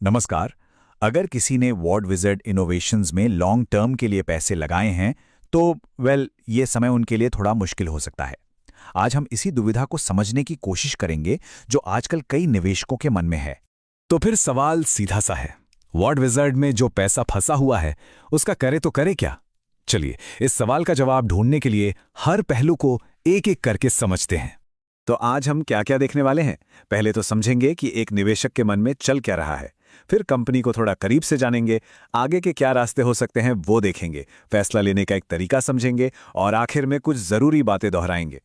नमस्कार। अगर किसी ने वॉर्ड विज़ार्ड इनोवेशंस में लॉन्ग टर्म के लिए पैसे लगाए हैं तो ये समय उनके लिए थोड़ा मुश्किल हो सकता है। आज हम इसी दुविधा को समझने की कोशिश करेंगे जो आजकल कई निवेशकों के मन में है। तो फिर सवाल सीधा सा है, वॉर्ड विज़ार्ड में जो पैसा फंसा हुआ है उसका करे तो करे क्या? चलिए इस सवाल का जवाब ढूंढने के लिए हर पहलू को एक एक करके समझते हैं। तो आज हम क्या क्या देखने वाले हैं। पहले तो समझेंगे कि एक निवेशक के मन में चल क्या रहा है, फिर कंपनी को थोड़ा करीब से जानेंगे, आगे के क्या रास्ते हो सकते हैं वो देखेंगे, फैसला लेने का एक तरीका समझेंगे और आखिर में कुछ जरूरी बातें दोहराएंगे।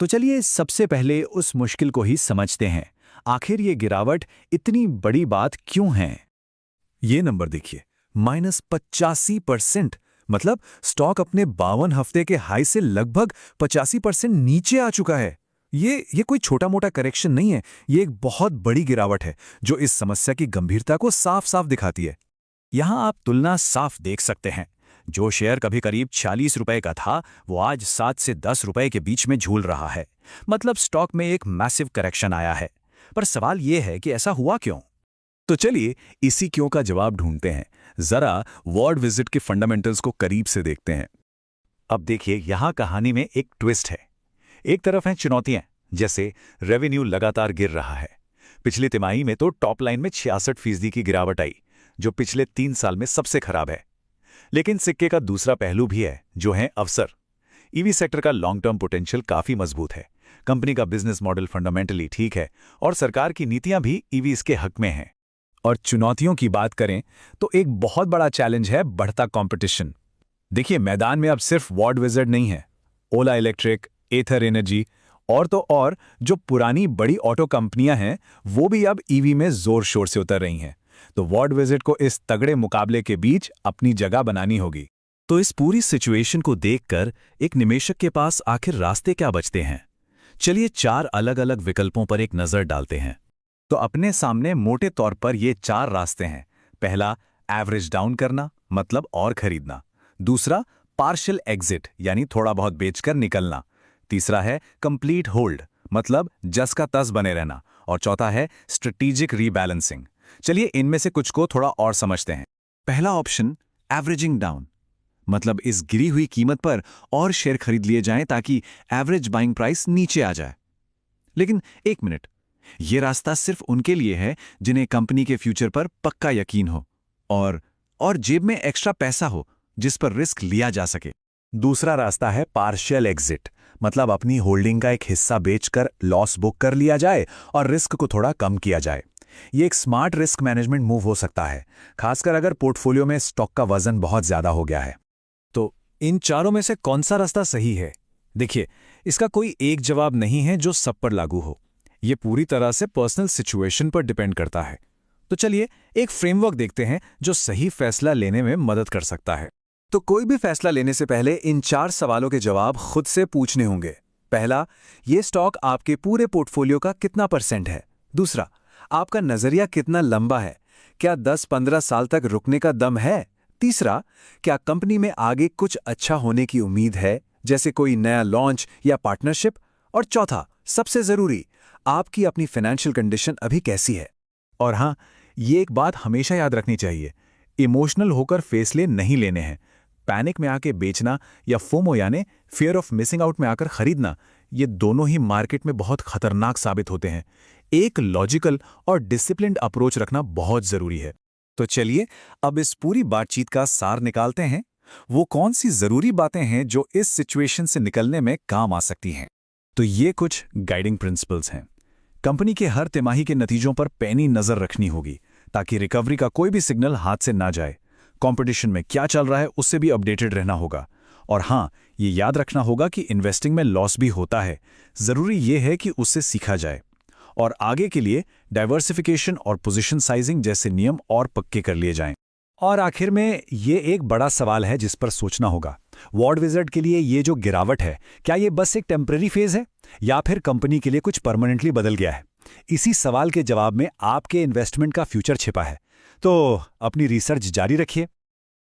तो चलिए सबसे पहले उस मुश्किल को ही समझते हैं। आखिर ये गिरावट इतनी बड़ी बात क्यों है? ये नंबर देखिए, -85%। मतलब स्टॉक अपने 52 हफ्ते के हाई से लगभग 85% नीचे आ चुका है। ये कोई छोटा मोटा करेक्शन नहीं है, ये एक बहुत बड़ी गिरावट है जो इस समस्या की गंभीरता को साफ साफ दिखाती है। यहां आप तुलना साफ देख सकते हैं। जो शेयर कभी करीब 40 रुपए का था वो आज 7 से 10 रुपए के बीच में झूल रहा है। मतलब स्टॉक में एक मैसिव करेक्शन आया है। पर सवाल ये है कि ऐसा हुआ क्यों? तो चलिए इसी क्यों का जवाब ढूंढते हैं। जरा वॉर्ड विजिट के फंडामेंटल्स को करीब से देखते हैं। अब देखिए यहां कहानी में एक ट्विस्ट है। एक तरफ हैं चुनौतियां, जैसे रेवेन्यू लगातार गिर रहा है। पिछली तिमाही में तो टॉप लाइन में 66% की गिरावट आई, जो पिछले 3 साल में सबसे खराब है। लेकिन सिक्के का दूसरा पहलू भी है, जो है अवसर। ईवी सेक्टर का लॉन्ग टर्म पोटेंशियल काफी मजबूत है। कंपनी का बिजनेस मॉडल फंडामेंटली ठीक है और सरकार की नीतियां भी ईवीज के हक में हैं। और चुनौतियों की बात करें तो एक बहुत बड़ा चैलेंज है बढ़ता कंपटीशन। देखिए मैदान में अब सिर्फ वॉर्ड विज़ार्ड नहीं है, ओला इलेक्ट्रिक, एथर एनर्जी और तो और जो पुरानी बड़ी ऑटो कंपनियां हैं वो भी अब ईवी में जोर शोर से उतर रही हैं। तो वॉर्ड विज़ार्ड को इस तगड़े मुकाबले के बीच अपनी जगह बनानी होगी। तो इस पूरी सिचुएशन को देखकर एक निवेशक के पास आखिर रास्ते क्या बचते हैं? चलिए 4 अलग अलग विकल्पों पर एक नजर डालते हैं। तो अपने सामने मोटे तौर पर ये 4 रास्ते हैं। पहला, एवरेज डाउन करना, मतलब और खरीदना। दूसरा, पार्शियल एग्जिट, यानी थोड़ा बहुत बेचकर निकलना। तीसरा है कंप्लीट होल्ड, मतलब जस का तस बने रहना। और चौथा है स्ट्रेटेजिक रीबैलेंसिंग। चलिए इनमें से कुछ को थोड़ा और समझते हैं। पहला ऑप्शन, एवरेजिंग डाउन, मतलब इस गिरी हुई कीमत पर और शेयर खरीद लिए जाएं ताकि एवरेज बाइंग प्राइस नीचे आ जाए। लेकिन एक मिनट, यह रास्ता सिर्फ उनके लिए है जिन्हें कंपनी के फ्यूचर पर पक्का यकीन हो और जेब में एक्स्ट्रा पैसा हो जिस पर रिस्क लिया जा सके। दूसरा रास्ता है पार्शियल एग्जिट, मतलब अपनी होल्डिंग का एक हिस्सा बेचकर लॉस बुक कर लिया जाए और रिस्क को थोड़ा कम किया जाए। ये एक स्मार्ट रिस्क मैनेजमेंट मूव हो सकता है, खासकर अगर पोर्टफोलियो में स्टॉक का वजन बहुत ज्यादा हो गया है। तो इन चारों में से कौन सा रास्ता सही है? देखिए इसका कोई एक जवाब नहीं है जो सब पर लागू हो। ये पूरी तरह से पर्सनल सिचुएशन पर डिपेंड करता है। तो चलिए एक फ्रेमवर्क देखते हैं जो सही फैसला लेने में मदद कर सकता है। तो कोई भी फैसला लेने से पहले इन 4 सवालों के जवाब खुद से पूछने होंगे। पहला, ये स्टॉक आपके पूरे पोर्टफोलियो का कितना % है? दूसरा, आपका नजरिया कितना लंबा है? क्या 10-15 साल तक रुकने का दम है? तीसरा, क्या कंपनी में आगे कुछ अच्छा होने की उम्मीद है, जैसे कोई नया लॉन्च या पार्टनरशिप? और चौथा, सबसे जरूरी, आपकी अपनी फाइनेंशियल कंडीशन अभी कैसी है? और हाँ, ये एक बात हमेशा याद रखनी चाहिए, इमोशनल होकर फैसले नहीं लेने हैं। पैनिक में आके बेचना या फोमो यानी फियर ऑफ मिसिंग आउट में आकर खरीदना, ये दोनों ही मार्केट में बहुत खतरनाक साबित होते हैं। एक लॉजिकल और डिसिप्लिन्ड अप्रोच रखना बहुत जरूरी है। तो चलिए अब इस पूरी बातचीत का सार निकालते हैं। वो कौन सी जरूरी बातें हैं जो इस सिचुएशन से निकलने में काम आ सकती हैं? तो ये कुछ गाइडिंग प्रिंसिपल्स हैं। कंपनी के हर तिमाही के नतीजों पर पैनी नजर रखनी होगी ताकि रिकवरी का कोई भी सिग्नल हाथ से ना जाए। कंपटीशन में क्या चल रहा है उससे भी अपडेटेड रहना होगा। और हाँ, ये याद रखना होगा कि इन्वेस्टिंग में लॉस भी होता है, जरूरी ये है कि उससे सीखा जाए और आगे के लिए डाइवर्सिफिकेशन और पोजीशन साइजिंग जैसे नियम और पक्के कर लिए जाएं। और आखिर में ये एक बड़ा सवाल है जिस पर सोचना होगा। वॉर्ड विज़ार्ड के लिए ये जो गिरावट है, क्या ये बस एक टेम्पररी फेज है या फिर कंपनी के लिए कुछ परमानेंटली बदल गया है? इसी सवाल के जवाब में आपके इन्वेस्टमेंट का फ्यूचर छिपा है। तो अपनी रिसर्च जारी रखिए